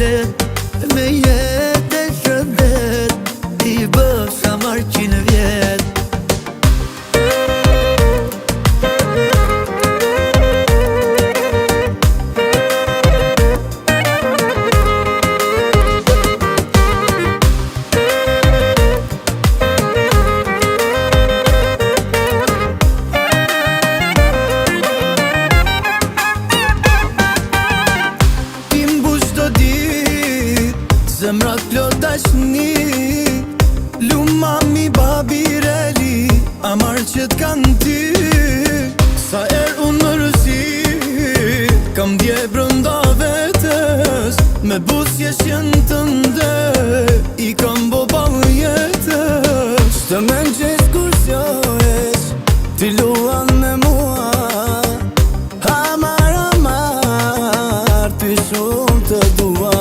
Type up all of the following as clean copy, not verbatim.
flet. Me jetë e shëndet, i bëf sa marrë 100 vjet. Zemra t'plot dashni, luma mi babireli, amar që t'kan ty. Sa unë më rëzi, kam dje brënda vetës, me busje shjenë të nde, i kam bo balë jetës. Shtë me në gjithë kur s'johesh, ti luan me mua, amar, amar, ty shumë të dua.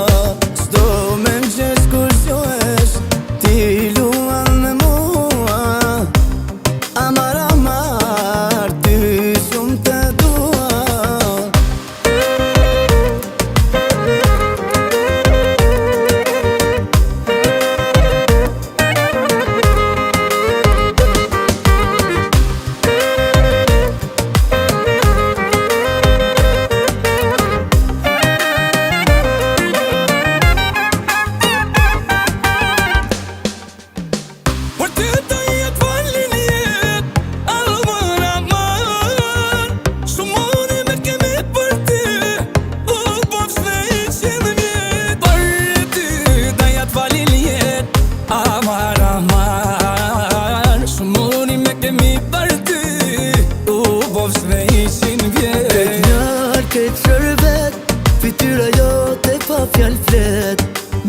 Këtë shërbet, fytyra jote pa fjall flet.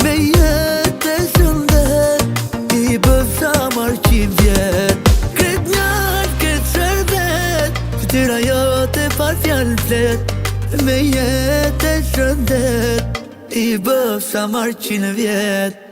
Me jetë e shëndet, i bëf sa marrë 100 vjet. Këtë njarë, këtë shërbet, fytyra jote pa fjall flet. Me jetë e shëndet, i bëf sa marrë 100 vjet.